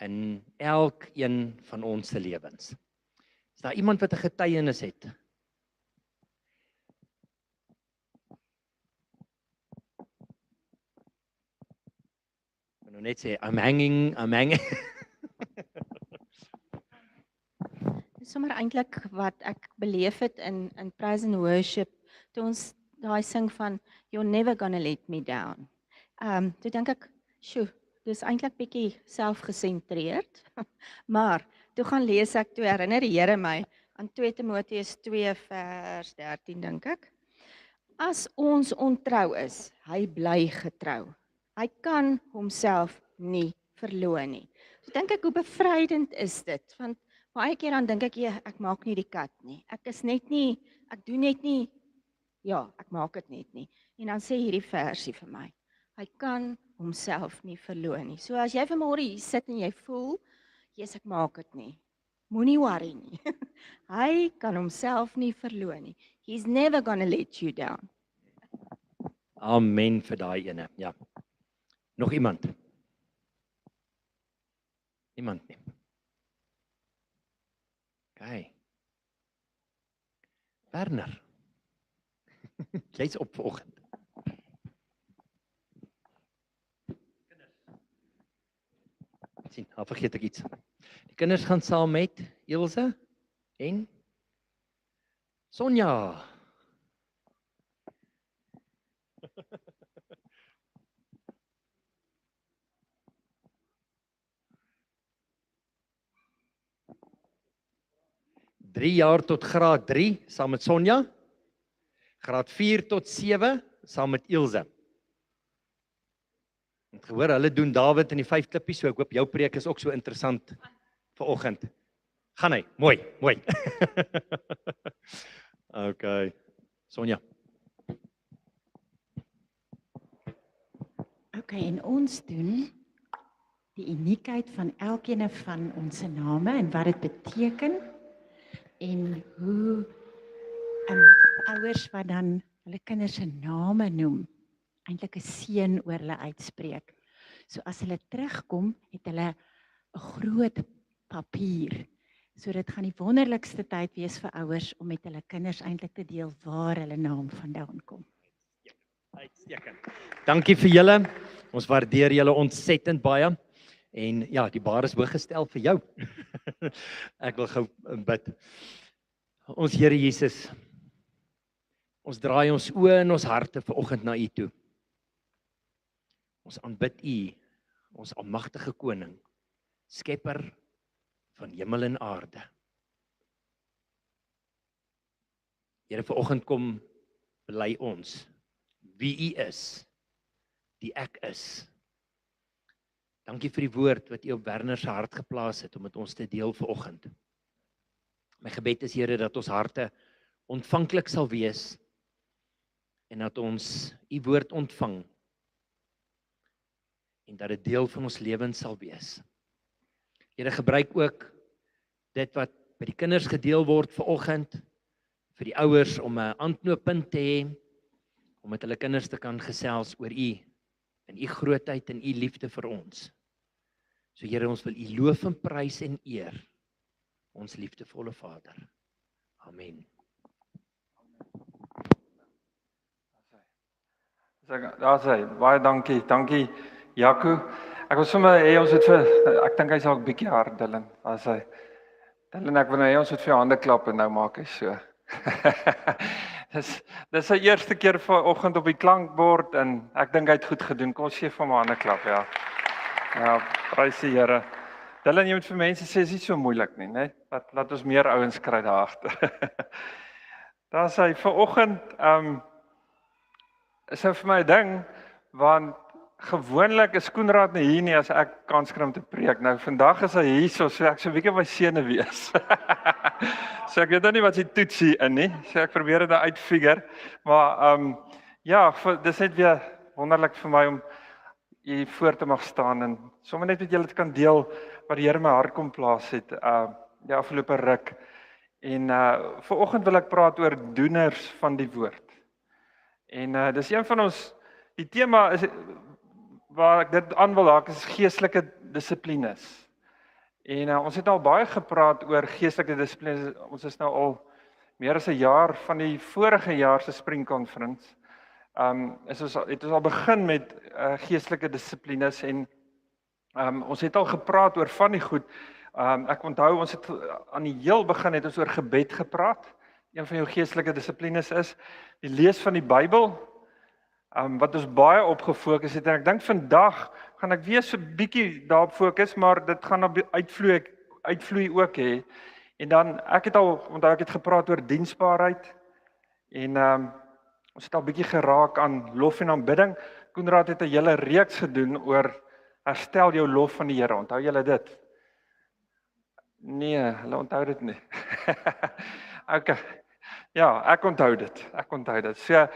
in elkeen van ons se lewens. Is daar iemand wat 'n getuienis het? Ek wil nou net sê, I'm hanging. Dis sommer eintlik wat ek beleef het in praise and worship, toe ons daai sing van You're never gonna let me down. Toe dink ek, sjoe, dis eintlik bietjie selfgesentreerd, maar toe gaan lees ek, toe herinner die Here my aan 2 Timoteus 2 vers 13 dink ek. As ons ontrou is, hy bly getrou. Hy kan homself nie verloon nie. So dink ek, hoe bevrydend is dit, want baie keer dan dink ek, ek maak nie die kat nie. Ek doen net nie, ja, ek maak dit net nie. En dan sê hierdie versie vir my, hy kan homself nie verloon nie. So as jy vanmôre hier sit en jy voel, yes, ek maak dit nie. Moenie worry nie. Hy kan homself nie verloon nie. He's never gonna let you down. Amen vir daai ene, ja. Nog iemand? Niemand nie. Okay. Werner. Jy's op vanoggend. Sien, nou vergeet ek iets. Die kinders gaan saam met Ilse en Sonja. Drie jaar tot graad 3 saam met Sonja. Graad 4 tot 7 saam met Ilse. Het gehoor, hulle doen Dawid in die 5 klippies, so ek hoop jou preek is ook so interessant vanoggend. Gaan hy, mooi. Okay, Sonja. Okay, en ons doen die uniekheid van elkeen van ons se name en wat dit beteken en hoe ouers wat dan hulle kinders se name noem, eintlik 'n seën oor hulle uitspreek. So as hulle terugkom, het hulle 'n groot papier. So dit gaan die wonderlikste tyd wees vir ouers om met hulle kinders eintlik te deel waar hulle naam vandaan kom. Uitstekend. Dankie vir julle. Ons waardeer julle ontsettend baie. En ja, die bar is hoog gestel vir jou. Ek wil gou bid. Ons Here Jesus, ons draai ons oë en ons harte vanoggend na U toe. Ons aanbid U, ons almagtige koning, skepper van hemel en aarde. Here, vanoggend kom bely ons wie U is, die ek is. Dankie vir die woord wat U op Werner se hart geplaas het om met ons te deel vanoggend. My gebed is, Here, dat ons harte ontvanklik sal wees en dat ons U woord ontvang en dat dit deel van ons lewens sal wees. Here, gebruik ook dit wat by die kinders gedeel word vanoggend vir die ouers om 'n aanknooppunt te hê, om met hulle kinders te kan gesels oor U en U grootheid en U liefde vir ons. So Here, ons wil U loof en prys en eer, ons liefdevolle Vader. Amen. Daar's hy. Baie dankie Jaco. Ek wil sommer hê ons het ek dink hy's ook 'n bietjie hard, Dylan. Daar's hy. Dylan, ek wil nou hê ons moet vir jou hande klap en nou maak hy so. Dis sy eerste keer vanoggend op die klankbord en ek dink hy het goed gedoen. Kom ons gee vir hom 'n hande klap, ja. Ja, prys die Here. Dylan, jy moet vir mense sê, is nie so moeilik nie, né? Laat ons meer ouens kry daar agter. Daar's hy vanoggend, is nou vir my 'n ding, want gewoonlik is Koenraad nie hier nie as ek kans kry om te preek. Nou vandag is hy hier, so ek so 'n bietjie by sene wees. So ek weet nou nie wat sy toetsie in nie. So ek probeer dit uitfigure, maar ja, dis net weer wonderlik vir my om hier voor te mag staan en sommer net met julle te kan deel wat die Here my hart kom plaas het die afgelope ruk. En vanoggend wil ek praat oor doeners van die woord. En dis een van ons, die tema is waar ek dit aan wil haak, is geestelike dissiplines. En ons het al baie gepraat oor geestelike dissiplines. Ons is nou al meer as 'n jaar van die vorige jaar se springkonferens. Het ons al begin met geestelike dissiplines en ons het al gepraat oor van die goed. Ek onthou ons het aan die heel begin het ons oor gebed gepraat. Een van jou geestelike dissiplines is die lees van die Bybel. Wat ons baie op gefokus het en ek dink vandag gaan ek weer so 'n bietjie daarop fokus, maar dit gaan op uitvloei ook hê. En dan ek het gepraat oor diensbaarheid en ons het al bietjie geraak aan lof en aanbidding. Koenraad het 'n hele reeks gedoen oor herstel jou lof van die Here. Onthou julle dit? Nee, hulle onthou dit nie. Okay. Ja, ek onthou dit. So,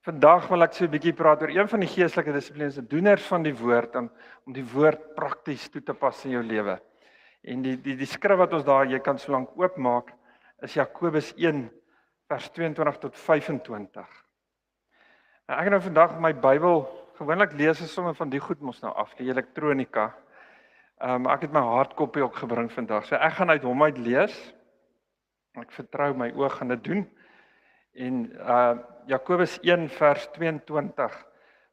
vandag wil ek so 'n bietjie praat oor een van die geestelike dissiplines, die doeners van die woord, om die woord prakties toe te pas in jou lewe. En die skrif wat ons daar, jy kan so lank oopmaak, is Jakobus 1 vers 22 tot 25. Nou, ek het nou vandag my Bybel, gewoonlik lees ek sommer van die goed mos nou af, die elektronika. Ek het my hardkopie ook gebring vandag. So ek gaan uit hom uit lees. Ek vertrou my oë gaan dit doen. En Jakobus 1 vers 22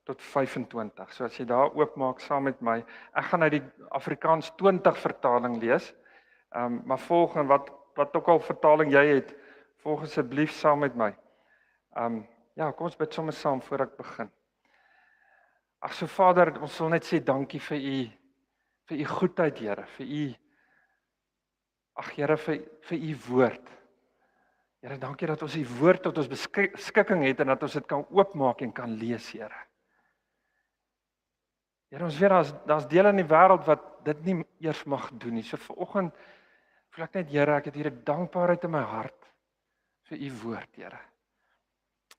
tot 25. So as jy daar oopmaak saam met my, ek gaan uit die Afrikaans 20 vertaling lees. Maar volg en wat ook al vertaling jy het, volg asseblief saam met my. Ja, kom ons bid sommer saam voor ek begin. Ag so Vader, ons wil net sê dankie vir u goedheid, Here, vir u Here vir u woord. Here, dankie dat ons u woord tot ons beskikking het en dat ons dit kan oopmaak en kan lees, Here. Here, ons weet daar's dele in die wêreld wat dit nie eers mag doen nie. So vanoggend voel ek net, Here, ek het hier 'n dankbaarheid in my hart vir u woord, Here.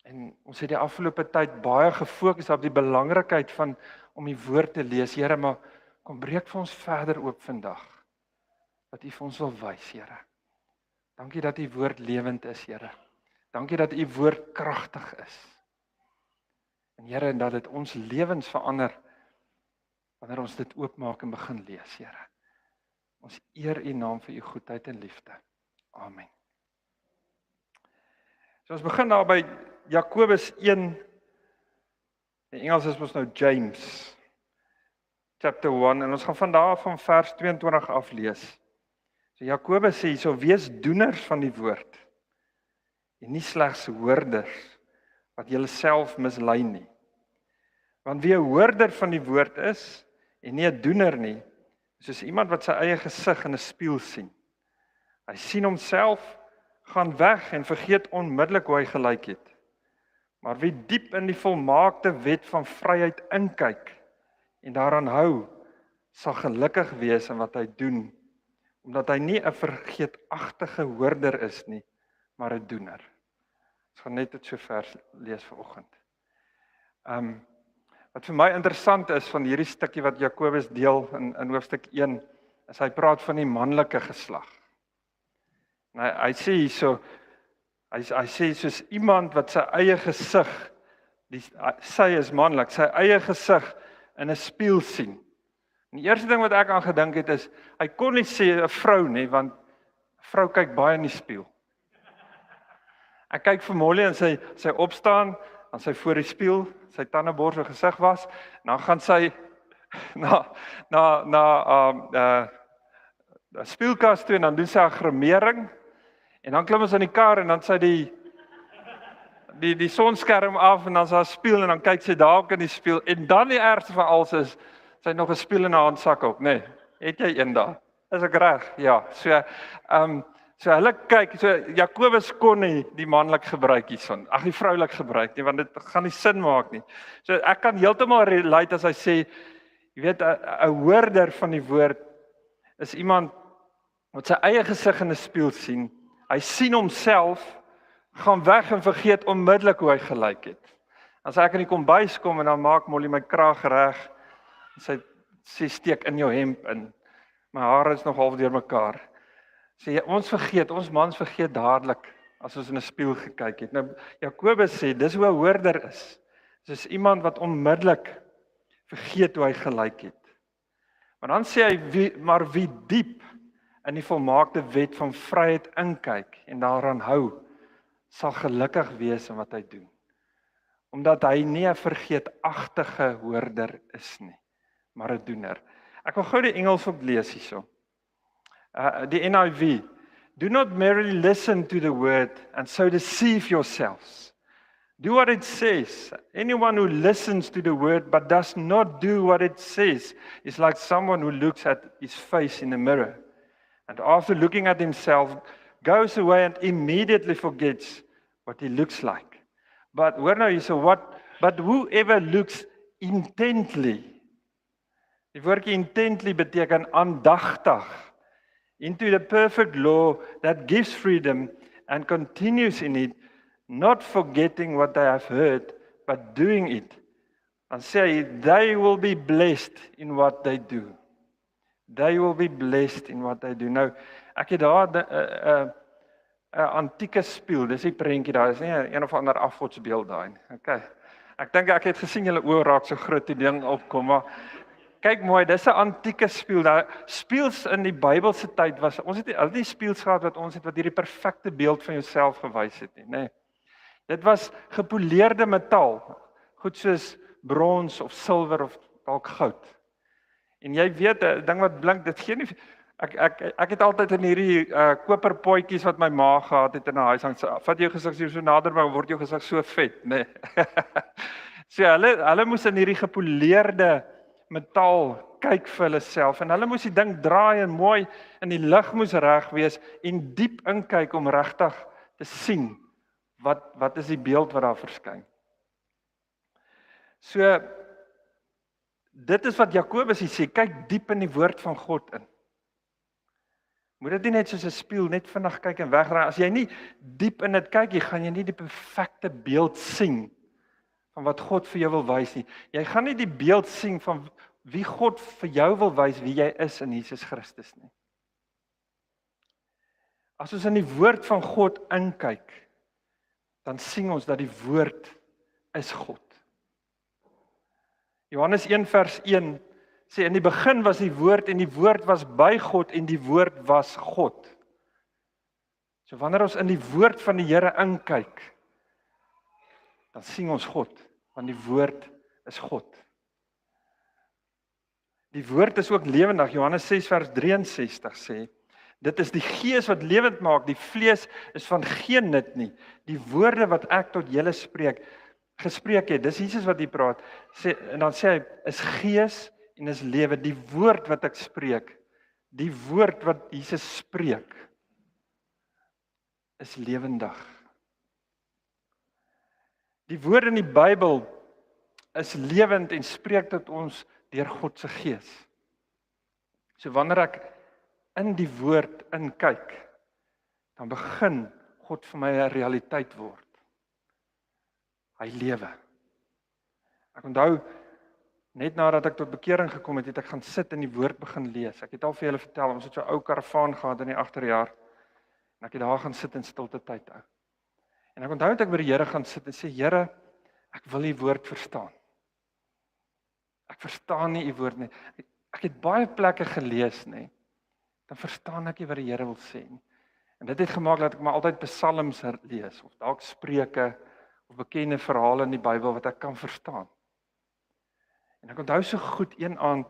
En ons het die afgelope tyd baie gefokus op die belangrikheid van om die woord te lees, Here, maar kom breek vir ons verder oop vandag. Wat u vir ons wil wys, Here. Dankie dat u woord lewend is, Here. Dankie dat u woord kragtig is. En Here, en dat dit ons lewens verander wanneer ons dit oopmaak en begin lees, Here. Ons eer u naam vir u goedheid en liefde. Amen. So ons begin daar by Jakobus 1. In Engels is ons nou James. Chapter 1 en ons gaan van vers 22 af lees. So Jakobus sê so wees doeners van die woord en nie slegs hoorders wat julself mislei nie. Want wie 'n hoorder van die woord is en nie 'n doener nie, is soos iemand wat sy eie gesig in 'n spieël sien. Hy sien homself, gaan weg en vergeet onmiddellik hoe hy gelyk het. Maar wie diep in die volmaakte wet van vryheid inkyk en daaraan hou, sal gelukkig wees in wat hy doen, omdat hy nie 'n vergeetagtige hoorder is nie, maar 'n doener. Ons gaan net dit so vers lees vanoggend. Wat vir my interessant is van hierdie stukkie wat Jakobus deel in hoofstuk 1, is hy praat van die manlike geslag. En hy sê hierso, hy sê soos iemand wat sy eie gesig, sy is manlik, sy eie gesig in 'n spieël sien. En die eerste ding wat ek aan gedink het is, hy kon nie sê 'n vrou nie, want 'n vrou kyk baie in die spieël. Ek kyk vir Molly en sy opstaan, dan sy voor die spieël, sy tandeborsel en gesig was, dan gaan sy na 'n spieelkas toe en dan doen sy 'n grimering en dan klim ons in die kar en dan sy die sonskerm af en dan sy spieël en dan kyk sy daar ook in die spieël en dan die ergste van alles is sy nog 'n spieël in haar handsak ook, nee. Het jy een daar? Is ek reg? Ja. So hulle kyk, so Jakobus kon nie die manlik gebruik hierson. Ag, die vroulik gebruik nie, want dit gaan nie sin maak nie. So ek kan heeltemal relate as hy sê, jy weet 'n hoorder van die woord is iemand wat sy eie gesig in 'n spieël sien. Hy sien homself, gaan weg en vergeet onmiddellik hoe hy gelyk het. As ek in die kombuis kom en dan maak Molly my kraag reg, sy steek in jou hemp in. My hare is nog half deur mekaar. Sê ons mans vergeet dadelik as ons in 'n spieël gekyk het. Nou Jakobus sê dis hoe 'n hoorder is. Dis iemand wat onmiddellik vergeet hoe hy gelyk het. Maar dan sê hy, maar wie diep in die volmaakte wet van vryheid inkyk en daaraan hou, sal gelukkig wees in wat hy doen. Omdat hy nie 'n vergeetagtige hoorder is nie, maar 'n doener. Ek wil gou die Engels ook lees hierso. Die NIV. Do not merely listen to the word and so deceive yourselves. Do what it says. Anyone who listens to the word but does not do what it says is like someone who looks at his face in a mirror and after looking at himself goes away and immediately forgets what he looks like. But whoever looks intently. Die woordjie intently beteken aandagtig into the perfect law that gives freedom and continues in it, not forgetting what they have heard, but doing it. Dan sê hy, they will be blessed in what they do. They will be blessed in what they do. Nou, ek het daar 'n antieke spieël, dis die prentjie daar, is nie een of ander afgodsbeeld daai nie. Okay. Ek dink ek het gesien julle oë raak so groot die ding opkom, maar kyk mooi, dis 'n antieke spieël. Daar spieëls in die Bybelse tyd was, ons het nie spieëls gehad wat ons het wat hierdie perfekte beeld van jouself gewys het nie, nê. Dit was gepoleerde metaal, goed soos brons of silwer of dalk goud. En jy weet, 'n ding wat blink, dit gee nie ek het altyd in hierdie koperpotjies wat my ma gehad het in 'n huis hang. Vat jou gesig so nader, maar word jou gesig so vet, nê. So hulle moes in hierdie gepoleerde metaal kyk vir hulle self en hulle moes die ding draai en mooi in die lig moes reg wees en diep inkyk om regtig te sien wat is die beeld wat daar verskyn. So dit is wat Jakobus hier sê, kyk diep in die woord van God in. Moet dit nie net soos 'n spieël net vinnig kyk en wegraai. As jy nie diep in dit kyk, jy gaan jy nie die perfekte beeld sien van wat God vir jou wil wys nie. Jy gaan nie die beeld sien van wie God vir jou wil wys wie jy is in Jesus Christus nie. As ons in die woord van God inkyk, dan sien ons dat die woord is God. Johannes 1 vers 1 sê in die begin was die woord en die woord was by God en die woord was God. So wanneer ons in die woord van die Here inkyk, dan sien ons God, want die woord is God. Die woord is ook lewendig. Johannes 6 vers 63 sê, dit is die gees wat lewend maak, die vlees is van geen nut nie. Die woorde wat ek tot julle gespreek het, dis Jesus wat hier praat, en dan sê hy, is gees en is lewe. Die woord wat ek spreek, die woord wat Jesus spreek, is lewendig. Die woord in die Bybel is lewend en spreek tot ons deur God se gees. So wanneer ek in die woord inkyk, dan begin God vir my 'n realiteit word. Hy lewe. Ek onthou, net nadat ek tot bekering gekom het, het ek gaan sit en die woord begin lees. Ek het al vir julle vertel, ons het so 'n ou karavaan gehad in die agterjaar, en ek het daar gaan sit in stilte tyd hou. En ek onthou dat ek by die Here gaan sit en sê, Here, ek wil die woord verstaan. Ek verstaan nie die woord nie. Ek het baie plekke gelees, nie. Dan verstaan ek nie wat die Here wil sê nie. En dit het gemaak dat ek maar altyd psalms lees, of dalk Spreuke, of bekende verhale in die Bybel wat ek kan verstaan. En ek onthou so goed een aand,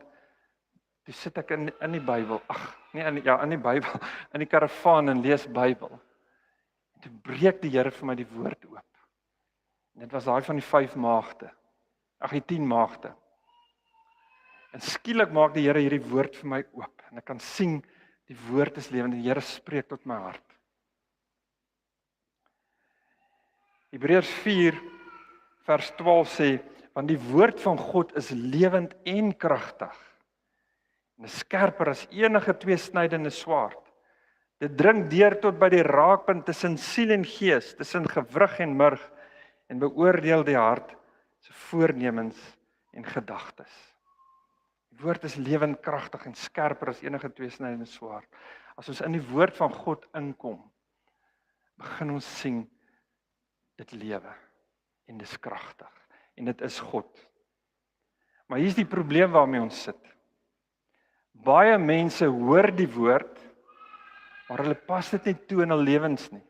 toe sit ek in die Bybel, in die Bybel, in die karavaan en lees Bybel. En toe breek die Here vir my die woord oop. En dit was daai van die 5 maagde, die 10 maagde. En skielik maak die Here hierdie woord vir my oop, en ek kan sien, die woord is lewend, die Here spreek tot my hart. Hebreërs 4 vers 12 sê, want die woord van God is lewend en kragtig, en is skerper as enige tweesnydende swaard. Dit dring deur tot by die raakpunt tussen siel en gees, tussen gewrig en murg, en beoordeel die hart se voornemens en gedagtes. Die woord is lewend, kragtig en skerper as enige tweesnydende swaard. As ons in die woord van God inkom, begin ons sien dit lewe en dis kragtig en dit is God. Maar hier is die probleem waarmee ons sit. baie mense hoor die woord, maar hulle pas dit nie toe in hul lewens nie.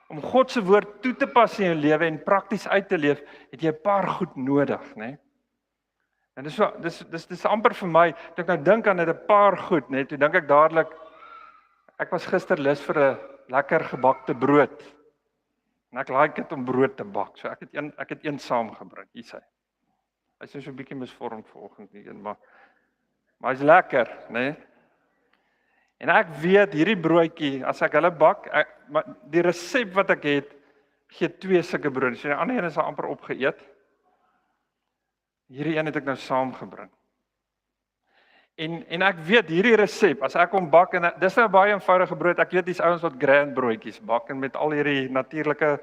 Om God se woord toe te pas in jou lewe en prakties uit te leef, het jy 'n paar goed nodig, né? En dis amper vir my, toe ek nou dink aan dit 'n paar goed, né? Toe dink ek dadelik, ek was gister lus vir 'n lekker gebakte brood. En ek like dit om brood te bak. So ek het een saamgebring, hier sy. Hy's nou so 'n bietjie misvormd vanoggend nie, maar hy's lekker, né? En ek weet hierdie broodjie, as ek hulle bak, maar die resep wat ek het, gee 2 sulke brood. So die ander een is al amper opgeëet. Hierdie een het ek nou saamgebring. En ek weet hierdie resep, as ek hom bak, en dis nou 'n baie eenvoudige brood. Ek weet dis ouens wat grand broodjies bak en met al hierdie natuurlike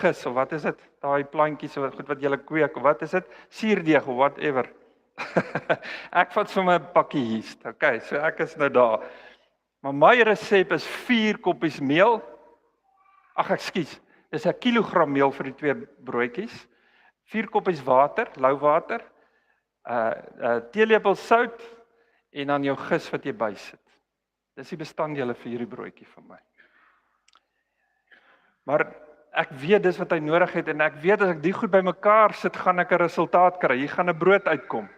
gis of wat is dit? Daai plantjies of goed wat jy kweek of wat is dit? Suurdeeg of whatever. Ek vat vir my 'n pakkie yeast. Okay, so ek is nou daar. Maar my resep is 4 koppies meel. Ag, ekskuus. Dis 1 kilogram meel vir die 2 broodjies. 4 koppies water, lou water. Teelepel sout en dan jou gis wat jy bysit. Dis die bestanddele vir hierdie broodjie vir my. Maar ek weet dis wat hy nodig het en ek weet as ek die goed bymekaar sit, gaan ek 'n resultaat kry. Hier gaan 'n brood uitkom.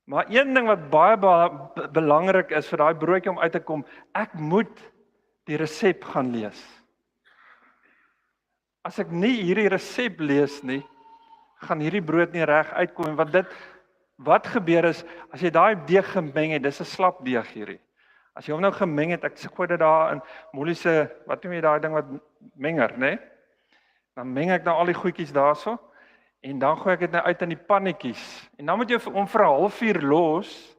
Maar een ding wat baie belangrik is vir daai broodjie om uit te kom, ek moet die resep gaan lees. As ek nie hierdie resep lees nie, gaan hierdie brood nie reg uitkom. En wat gebeur is, as jy daai deeg gemeng het, dis 'n slap deeg hierdie. As jy hom nou gemeng het, ek gooi dit daar in Molly se, wat noem jy daai ding wat menger, né? Dan meng ek nou al die goedjies daarso en dan gooi ek dit nou uit in die pannetjies. En dan moet jy hom vir 'n halfuur los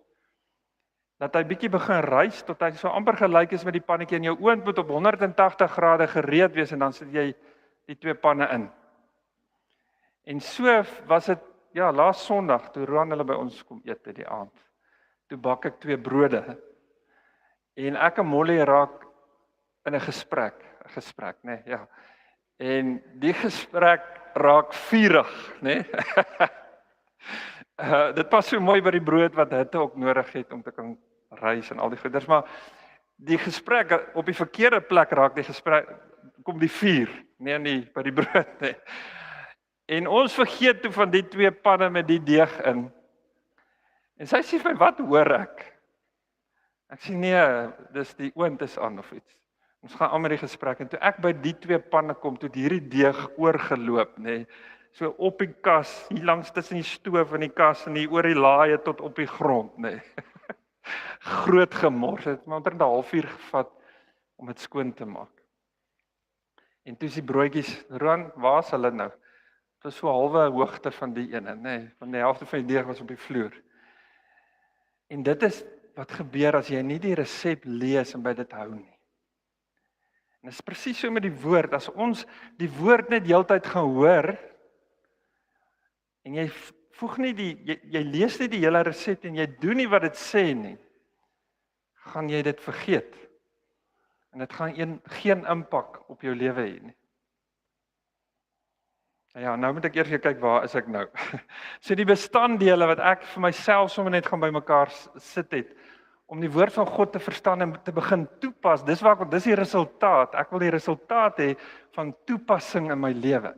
dat hy bietjie begin rys tot hy so amper gelyk is met die pannetjie en jou oond moet op 180 grade gereed wees en dan sit jy die 2 panne in. En so was dit, ja, laas Sondag toe Roan hulle by ons kom eet die aand. Toe bak ek 2 brode. En ek en Molly raak in 'n gesprek, né? Ja. En die gesprek raak vurig, né? Dit pas so mooi by die brood wat hitte ook nodig het om te kan rys en al die goeders, maar die gesprek op die verkeerde plek raak die gesprek, kom die vuur, nie by die brood nie. En ons vergeet toe van die 2 panne met die deeg in. En sy sê vir my, wat hoor ek? Ek sê nee, dis die oond is aan of iets. Ons gaan aan met die gesprek en toe ek by die 2 panne kom, toe hierdie deeg oorgeloop, nê. So op die kas, hier langs tussen die stoof en die kas en hier oor die laaie tot op die grond, nê. Groot gemors, het my omtrent 'n halfuur gevat om dit skoon te maak. En toe is die broodjies, Roan, waar's hulle nou? Dit was so halwe hoogte van die ene, nê, want die helfte van die deeg was op die vloer. En dit is wat gebeur as jy nie die resep lees en by dit hou nie. En dit is presies so met die woord, as ons die woord net heeltyd gaan hoor, en jy voeg nie jy lees nie die hele resep en jy doen nie wat dit sê nie, gaan jy dit vergeet. En dit gaan geen impak op jou lewe hê nie. Ja, nou moet ek eers kyk waar is ek nou. So die bestanddele wat ek vir myself sommer net gaan bymekaar sit het, om die woord van God te verstaan en te begin toepas, dis die resultaat. Ek wil die resultaat hê van toepassing in my lewe.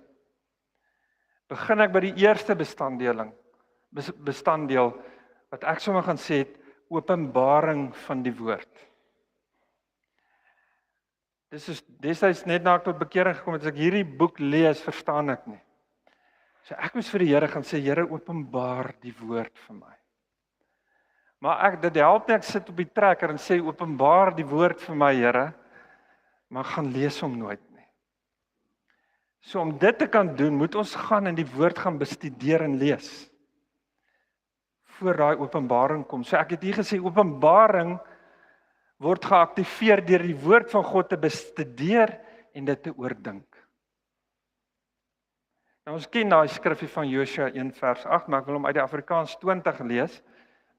Begin ek by die eerste bestanddeel wat ek sommer gaan sê het, openbaring van die woord. Destyds net na ek tot bekering gekom het, as ek hierdie boek lees, verstaan ek nie. So ek moes vir die Here gaan sê, Here, openbaar die woord vir my. Maar dit help nie, ek sit op die trekker en sê, openbaar die woord vir my, Here, maar gaan lees hom nooit nie. So om dit te kan doen, moet ons gaan en die woord gaan bestudeer en lees. Voor daai openbaring kom. So ek het hier gesê, openbaring word geaktiveer deur die woord van God te bestudeer en dit te oordink. Nou ons ken daai skrifgie van Josua 1 vers 8, maar ek wil hom uit die Afrikaans 20 lees.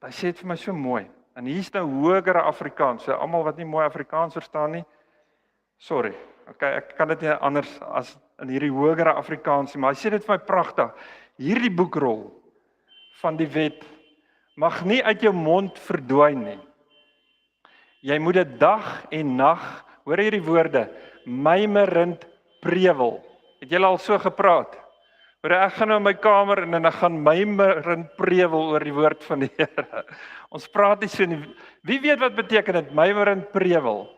Hy sê dit vir my so mooi. En hier is nou hogere Afrikaans. So almal wat nie mooi Afrikaans verstaan nie, sorry. Okay, ek kan dit nie anders as in hierdie hogere Afrikaans nie, maar hy sê dit vir my pragtig. Hierdie boekrol van die wet mag nie uit jou mond verdwyn nie. Jy moet dit dag en nag, hoor hierdie woorde, mymerend prewel. Het julle al so gepraat? Hoor, ek gaan nou in my kamer en ek gaan mymerend prewel oor die woord van die Here. Ons praat nie so nie. Wie weet wat beteken dit, mymerend prewel?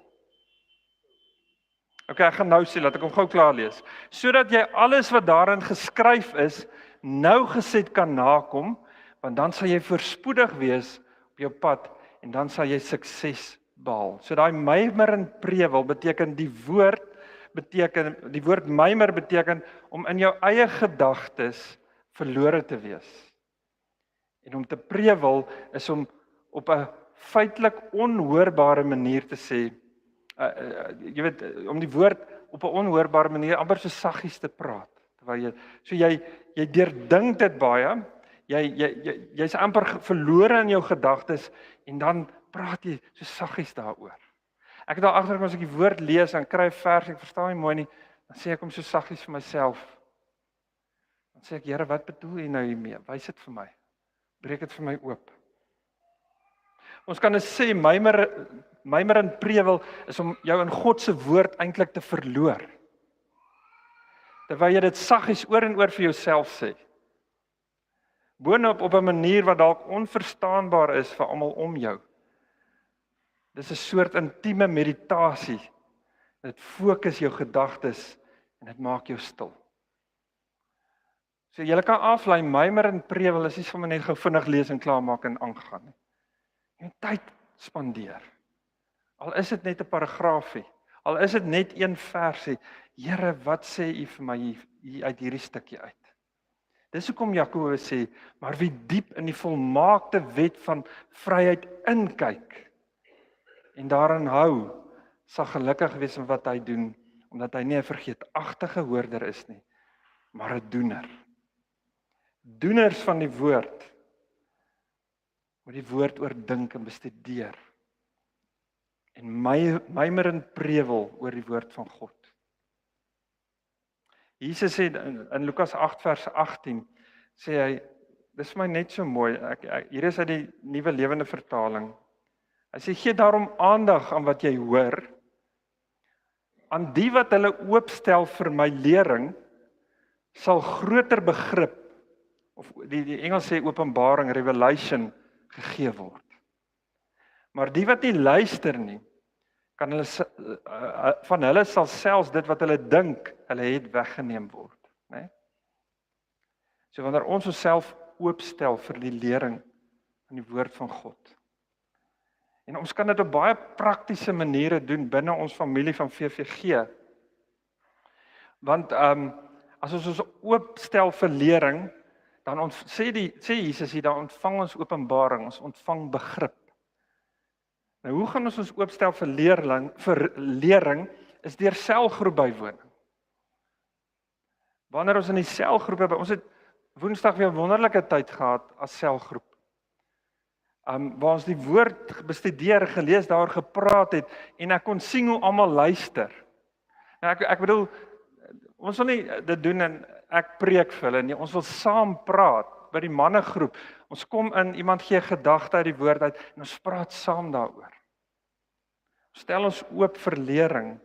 Ok, ek gaan nou sê, laat ek hom gou klaar lees. Sodat jy alles wat daarin geskryf is, nougeset kan nakom, want dan sal jy voorspoedig wees op jou pad en dan sal jy sukses behaal. So daai mymerend prewel beteken die woord mymer beteken om in jou eie gedagtes verlore te wees. En om te prewel is om op 'n feitelik onhoorbare manier te sê, jy weet, om die woord op 'n onhoorbare manier amper so saggies te praat. Terwyl jy deurdink dit baie, jy's amper verlore in jou gedagtes en dan praat jy so saggies daaroor. Ek het al agtergekom as ek die woord lees en kry 'n vers, ek verstaan nie mooi nie, dan sê ek hom so saggies vir myself. Dan sê ek, Here, wat bedoel jy nou hiermee? Wys dit vir my. Breek dit vir my oop. Ons kan sê mymerend prewel is om jou in God se woord eintlik te verloor. Terwyl jy dit saggies oor en oor vir jouself sê. Boonop op 'n manier wat dalk onverstaanbaar is vir almal om jou. Dis 'n soort intieme meditasie. Dit fokus jou gedagtes en dit maak jou stil. So jy kan aflei, mymerend prewel is nie sommer net gou vinnig lees en klaarmaak en aangaan nie. Jy tyd spandeer. Al is dit net 'n paragraafie, al is dit net een versie. Here, wat sê U vir my hier uit hierdie stukkie uit? Dis hoekom Jakobus sê, maar wie diep in die volmaakte wet van vryheid inkyk en daarin hou, sal gelukkig wees met wat hy doen, omdat hy nie 'n vergeetagtige hoorder is nie, maar 'n doener. Doeners van die woord, moet die woord oordink en bestudeer, en mymerend prewel oor die woord van God. Jesus sê in Lukas 8 vers 18, sê hy, dis vir my net so mooi, hier is uit die Nuwe Lewende Vertaling, hy sê, gee daarom aandag aan wat jy hoor, aan die wat hulle oopstel vir my lering, sal groter begrip, of die Engels sê openbaring, revelation, gegee word. Maar die wat nie luister nie, kan van hulle sal selfs dit wat hulle dink, hulle het weggeneem word. Nee? So wanneer ons onsself oopstel vir die lering van die woord van God. En ons kan dit op baie praktiese maniere doen binne ons familie van VVG. Want as ons oopstel vir lering, dan sê Jesus hier, dan ontvang ons openbaring, ons ontvang begrip. Nou hoe gaan ons oopstel vir lering is deur selgroep bywoning. Wanneer ons in die selgroepe, ons het Woensdag weer 'n wonderlike tyd gehad as selgroep. Waar ons die woord bestudeer, gelees, daar gepraat het en ek kon sien hoe almal luister. Nou ek bedoel, ons wil nie dit doen en ek preek vir hulle nie, ons wil saam praat by die mannegroep. Ons kom in, iemand gee gedagte uit die woord uit en ons praat saam daaroor. Stel ons oop vir lering.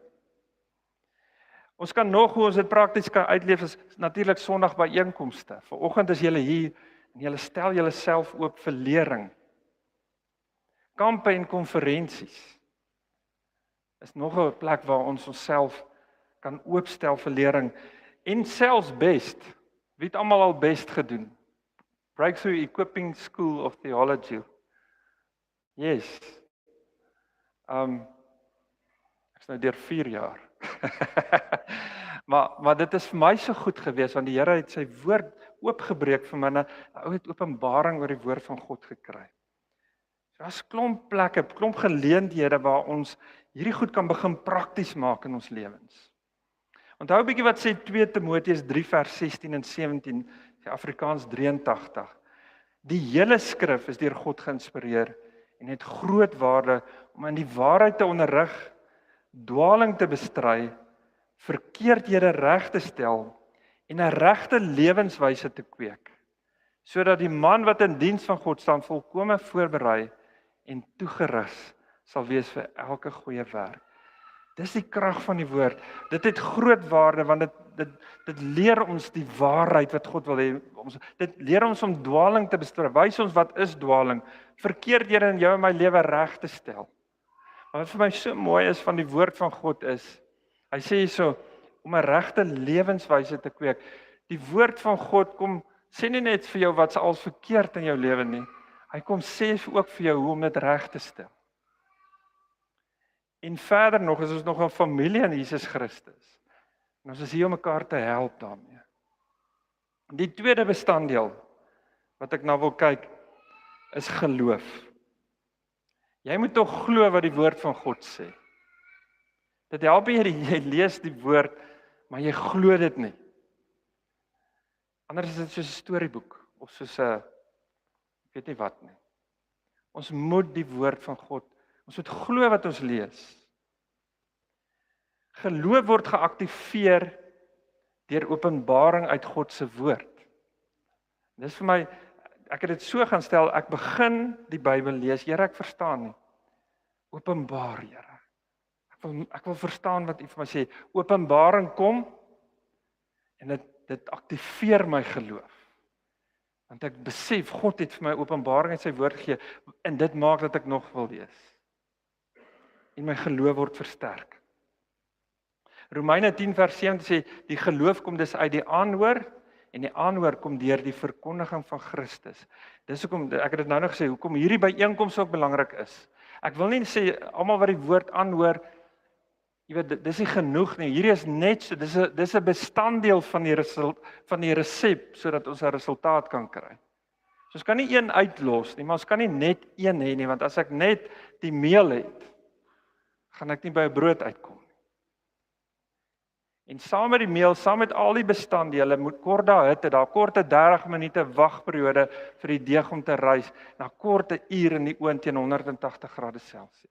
Ons kan nog hoe ons dit prakties kan uitleef is natuurlik Sondag byeenkomste. Vanoggend is julle hier en julle stel julleself oop vir lering. Kampe en konferensies is nog 'n plek waar ons onsself kan oopstel vir lering. En selfs best. Wie het almal al best gedoen? Breakthrough Equipping School of Theology. Yes. Ek is nou deur 4 jaar. maar dit is vir my so goed gewees, want die Here het sy woord oopgebreek vir my, en 'n ou het openbaring oor die woord van God gekry. So daar's klomp plekke, klomp geleenthede waar ons hierdie goed kan begin prakties maak in ons lewens. Onthou 'n bietjie wat sê 2 Timoteus 3 vers 16 en 17, die Afrikaans 83. Die hele skrif is deur God geïnspireer en het groot waarde om in die waarheid te onderrig, dwaling te bestry, verkeerdhede reg te stel en 'n regte lewenswyse te kweek. sodat die man wat in diens van God staan volkome voorberei en toegerus sal wees vir elke goeie werk. Dis die krag van die woord. Dit het groot waarde want dit leer ons die waarheid wat God wil hê. Dit leer ons om dwaling te bestry. Wys ons wat is dwaling? Verkeerdhede in jou en my lewe reg te stel. Maar wat vir my so mooi is van die woord van God is, hy sê hierso, om 'n regte lewenswyse te kweek. Die woord van God kom sê nie net vir jou wat's al verkeerd in jou lewe nie. Hy kom sê ook vir jou hoe om dit reg te stel. En verder nog is ons nog 'n familie in Jesus Christus. En ons is hier om mekaar te help daarmee. Die tweede bestanddeel wat ek nou wil kyk is geloof. Jy moet tog glo wat die woord van God sê. Dit help jy lees die woord, maar jy glo dit nie. Anders is dit soos 'n storieboek of soos 'n ek weet nie wat nie. Ons moet die woord van God, ons moet glo wat ons lees. Geloof word geaktiveer deur openbaring uit God se woord. Dis vir my, ek het dit so gaan stel, ek begin die Bybel lees, Here, ek verstaan nie. Openbaar, Here. Ek wil verstaan wat U vir my sê. Openbaring kom en dit aktiveer my geloof. Want ek besef God het vir my openbaring in sy woord gegee en dit maak dat ek nog wil lees. En my geloof word versterk. Romeine 10 vers 7 sê die geloof kom dus uit die aanhoor en die aanhoor kom deur die verkondiging van Christus. Dis hoekom ek het dit nou nog gesê hoekom hierdie byeenkoms ook belangrik is. Ek wil nie sê almal wat die woord aanhoor, jy weet dis nie genoeg nie. Hierdie is net so dis 'n bestanddeel van die resep sodat ons 'n resultaat kan kry. So ons kan nie een uitlos nie, maar ons kan nie net een hê nie, want as ek net die meel het, gaan ek nie by 'n brood uitkom. En saam met die meel, saam met al die bestanddele, moet kort daar korte 30 minute wagperiode vir die deeg om te rys, na korte uur in die oond teen 180 grade Celsius.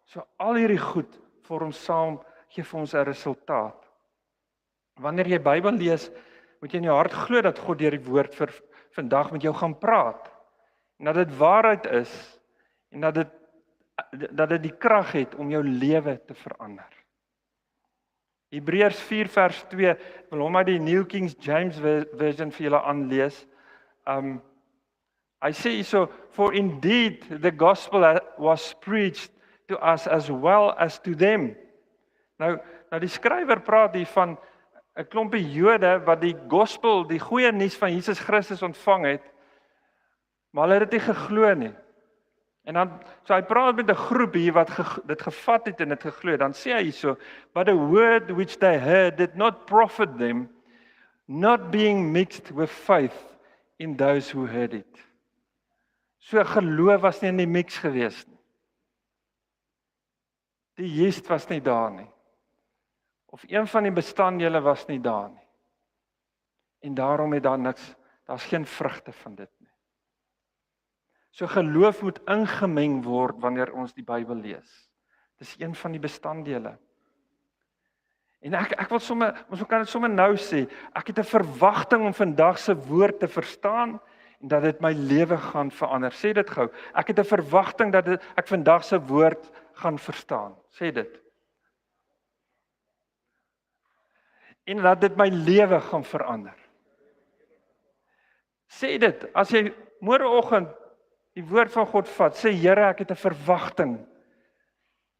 So al hierdie goed vorm saam, gee vir ons 'n resultaat. Wanneer jy Bybel lees, moet jy in jou hart glo dat God deur die woord vir vandag met jou gaan praat. En dat dit waarheid is en dat dit die krag het om jou lewe te verander. Hebreërs 4 vers 2, wil hom uit die New King James Version vir julle aanlees. Hy sê hierso, for indeed the gospel was preached to us as well as to them. Nou die skrywer praat hier van 'n klompie Jode wat die gospel, die goeie nuus van Jesus Christus ontvang het, maar hulle het dit nie geglo nie. En dan, so hy praat met 'n groep hier wat dit gevat het en dit geglo. Dan sê hy hierso, but the word which they heard did not profit them, not being mixed with faith in those who heard it. So geloof was nie in die mix gewees nie. Die yeast was nie daar nie. Of een van die bestanddele was nie daar nie. En daarom het daar niks, daar's geen vrugte van dit nie. So geloof moet ingemeng word wanneer ons die Bybel lees. Dis een van die bestanddele. En ek wil ons kan dit sommer nou sê, ek het 'n verwagting om vandag se woord te verstaan en dat dit my lewe gaan verander. Sê dit gou. Ek het 'n verwagting dat ek vandag se woord gaan verstaan. Sê dit. En dat dit my lewe gaan verander. Sê dit, as jy môreoggend die woord van God vat, sê Here, ek het 'n verwagting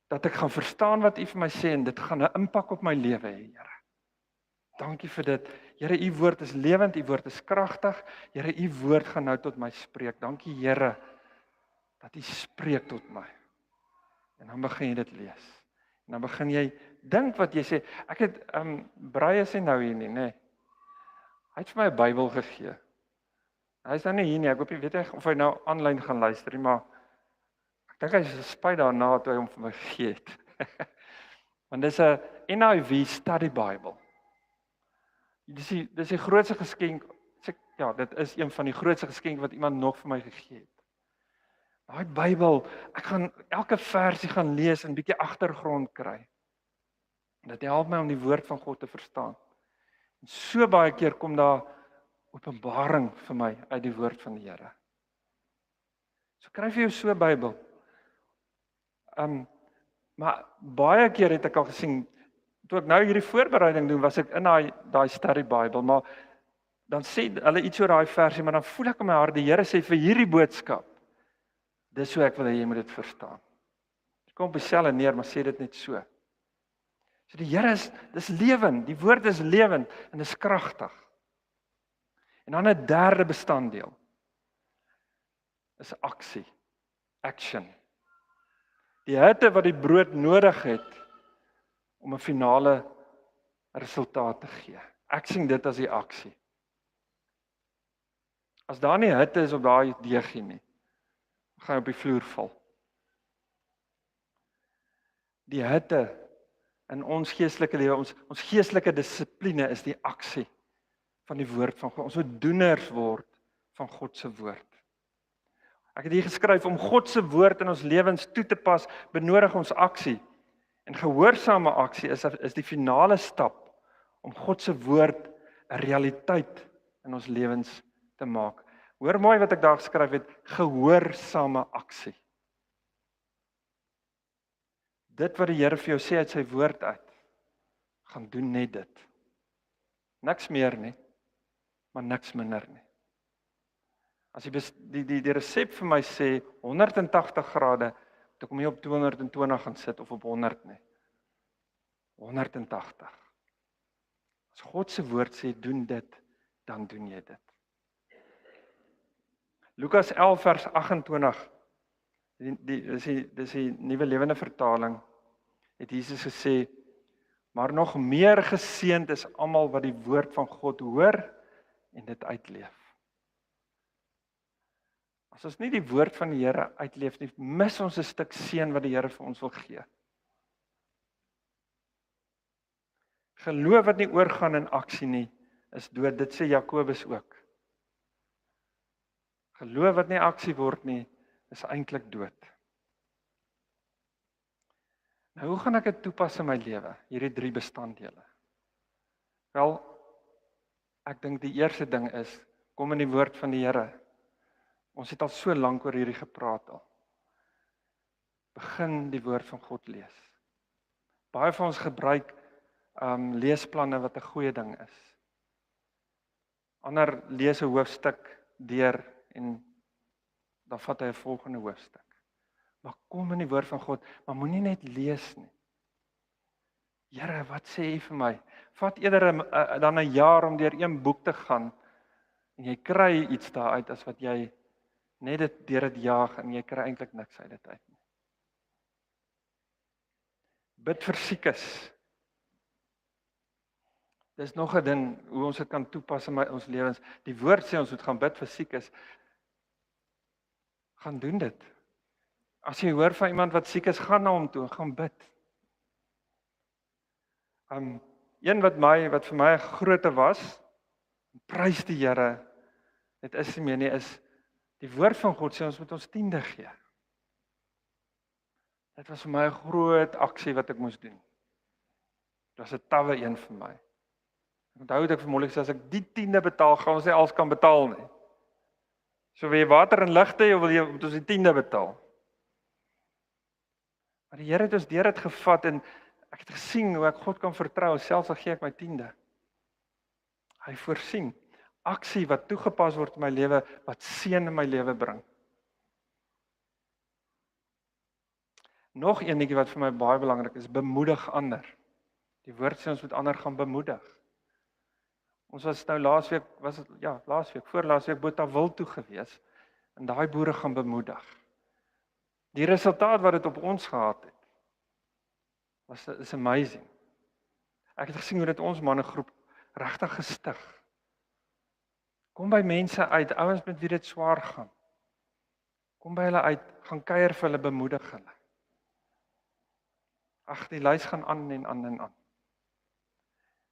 dat ek gaan verstaan wat U vir my sê en dit gaan 'n impak op my lewe hê, Here. Dankie vir dit. Here, U woord is lewend, U woord is kragtig. Here, U woord gaan nou tot my spreek. Dankie, Here, dat U spreek tot my. En dan begin jy dit lees. En dan begin jy dink wat jy sê. Ek het Braai sê nou hier nie, nê. Hy het vir my 'n Bybel gegee. Hy is nou nie hier nie. Ek hoop jy weet nie of hy nou aanlyn gaan luister nie, maar ek dink hy is spyt daarna toe hy hom vir my gegee het. Want dis 'n NIV study Bible. Dis die grootste geskenk. Ja, dit is een van die grootste geskenke wat iemand nog vir my gegee het. Daai Bybel, ek gaan elke versie gaan lees en 'n bietjie agtergrond kry. Dit help my om die woord van God te verstaan. En so baie keer kom daar openbaring vir my uit die woord van die Here. So kry vir jou so 'n Bybel. Maar baie keer het ek al gesien, toe ek nou hierdie voorbereiding doen, was ek in daai study Bybel, maar dan sê hulle iets oor daai versie, maar dan voel ek in my hart, die Here sê vir hierdie boodskap, dis hoe ek wil hê jy moet dit verstaan. Dit kom op dieselfde neer, maar sê dit net so. So die Here dis lewend, die woord is lewend en is kragtig. En dan 'n derde bestanddeel is aksie, action. Die hitte wat die brood nodig het om 'n finale resultaat te gee. Ek sien dit as die aksie. As daar nie hitte is op daai deegie nie, gaan hy op die vloer val. Die hitte in ons geestelike lewe, ons geestelike dissipline is die aksie van die woord van God. Ons moet doeners word van God se woord. Ek het hier geskryf, om God se woord in ons lewens toe te pas, benodig ons aksie. En gehoorsame aksie is die finale stap om God se woord 'n realiteit in ons lewens te maak. Hoor mooi wat ek daar geskryf het, gehoorsame aksie. Dit wat die Here vir jou sê uit sy woord uit, gaan doen net dit. Niks meer nie, maar niks minder nie. As die resep vir my sê 180 grade, dan kom jy op 220 gaan sit of op 100 nie. 180. As God se woord sê doen dit, dan doen jy dit. Lukas 11 vers 28. Dis die nuwe lewende vertaling. Het Jesus gesê, maar nog meer geseënd is almal wat die woord van God hoor en dit uitleef. As ons nie die woord van die Here uitleef nie, mis ons 'n stuk seën wat die Here vir ons wil gee. Geloof wat nie oorgaan in aksie nie, is dood. Dit sê Jakobus ook. Geloof wat nie aksie word nie, is eintlik dood. Nou, hoe gaan ek dit toepas in my lewe, hierdie 3 bestanddele? Wel, ek dink die eerste ding is, kom in die woord van die Here. Ons het al so lank oor hierdie gepraat al. Begin die woord van God lees. Baie van ons gebruik leesplanne wat 'n goeie ding is. Ander lees 'n hoofstuk deur en dan vat hy 'n volgende hoofstuk. Maar kom in die woord van God, maar moenie net lees nie. Here, wat sê U vir my? Vat eerder dan 'n jaar om deur een boek te gaan en jy kry iets daaruit as wat jy net dit deur dit jaag en jy kry eintlik niks uit dit uit nie. Bid vir siekes. Dis nog 'n ding hoe ons dit kan toepas in ons lewens. Die woord sê ons moet gaan bid vir siekes. Gaan doen dit. As jy hoor van iemand wat siek is, gaan na hom toe, gaan bid. Een wat vir my 'n groote was, prys die Here. Dit is nie meer nie, is die woord van God sê ons moet ons 10de gee. Dit was vir my 'n groot aksie wat ek moes doen. Dit was 'n tawwe een vir my. Ek onthou dat ek vir Molly gesê, as ek die 10de betaal, gaan ons nie alles kan betaal nie. So wil jy water en ligte, of wil jy moet ons die 10de betaal? Maar die Here het ons deur dit gevat en ek het gesien hoe ek God kan vertrou, selfs al gee ek my 10de. Hy voorsien aksie wat toegepas word in my lewe, wat seën in my lewe bring. Nog een ding wat vir my baie belangrik is, bemoedig ander. Die woord sê ons moet ander gaan bemoedig. Ons was nou laasweek, voorlaasweek Botawil toe gewees en daai boere gaan bemoedig. Die resultaat wat dit op ons gehad het, is amazing. Ek het gesien hoe dit ons mannegroep regtig gestig. Kom by mense uit, ouens met wie dit swaar gaan. Kom by hulle uit, gaan kuier vir hulle, bemoedig hulle. Ag, die lys gaan aan en aan en aan.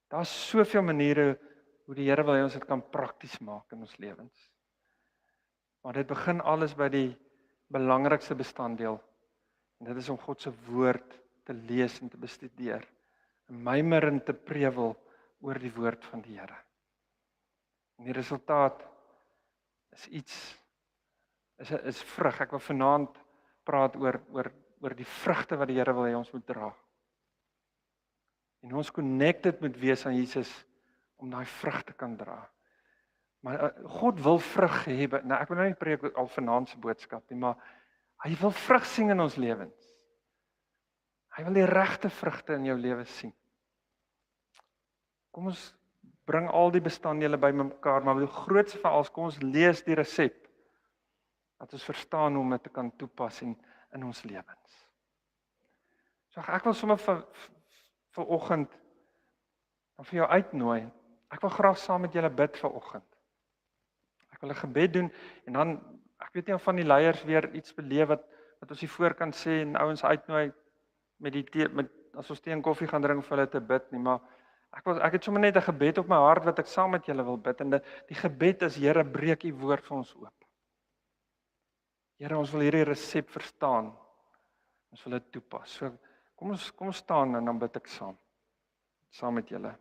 Daar's soveel maniere hoe die Here wil hê ons dit kan prakties maak in ons lewens. Maar dit begin alles by die belangrikste bestanddeel. En dit is om God se woord te lees en te bestudeer. En mymerend te prewel oor die woord van die Here. En die resultaat is iets, is vrug. Ek wil vanaand praat oor die vrugte wat die Here wil hê ons moet dra. En ons connected moet wees aan Jesus om daai vrug te kan dra. Maar God wil vrug hê. Nou ek wil nou nie preek al vanaand se boodskap nie, maar hy wil vrug sien in ons lewens. Hy wil die regte vrugte in jou lewe sien. Kom ons bring al die bestanddele bymekaar, maar die grootste van alles, kom ons lees die resep. Dat ons verstaan hoe om dit te kan toepas in ons lewens. So ek wil sommer vir oggend dan vir jou uitnooi. Ek wil graag saam met julle bid vir oggend. Ek wil 'n gebed doen en dan, ek weet nie of van die leiers weer iets beleef wat ons hier voor kan sê en ouens uitnooi as ons tee en koffie gaan drink vir hulle te bid nie, maar ek het sommer net 'n gebed op my hart wat ek saam met julle wil bid en die gebed is: Here, breek u woord vir ons oop. Here, ons wil hierdie resep verstaan. Ons wil dit toepas. So kom ons staan en dan bid ek saam met julle.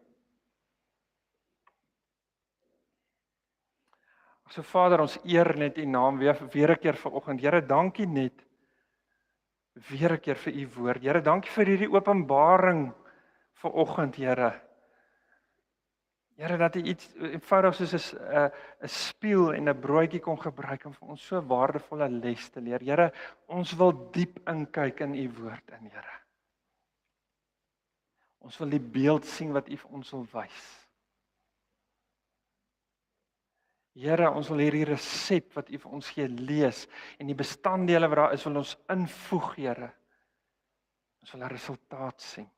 So Vader, ons eer net u naam weer 'n keer vanoggend. Here, dankie net weer 'n keer vir u woord. Here, dankie vir hierdie openbaring vanoggend, Here. Here, dat u iets eenvoudig soos 'n spieël en 'n broodjie kon gebruik om vir ons so waardevolle les te leer. Here, ons wil diep inkyk in u woord in, Here. Ons wil die beeld sien wat u vir ons wil wys. Here, ons wil hierdie resep wat u vir ons gee lees en die bestanddele wat daar is, wil ons invoeg, Here. Ons wil 'n resultaat sien.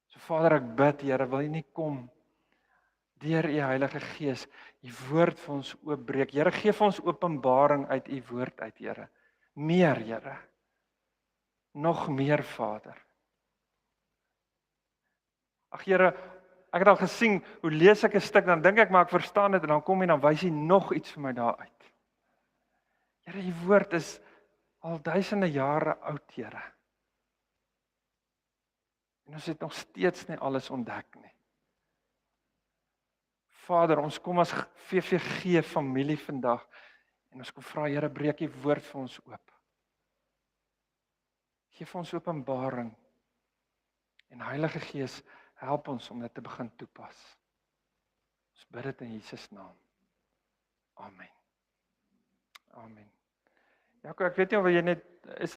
So Vader, ek bid, Here, wil u nie kom deur u Heilige Gees u woord vir ons oopbreek. Here, gee vir ons openbaring uit u woord uit, Here. Meer, Here. Nog meer, Vader. Ag Here, ek het al gesien, hoe lees ek 'n stuk, dan dink ek maar ek verstaan dit en dan kom jy en dan wys jy nog iets vir my daar uit. Here, die woord is al duisende jare oud, Here. En ons het nog steeds nie alles ontdek nie. Vader, ons kom as VVG familie vandag en ons kom vra, Here, breek die woord vir ons oop. Geef ons openbaring en Heilige Gees, help ons om dit te begin toepas. Ons bid dit in Jesus naam. Amen. Amen. Jaco, ek weet nie of jy net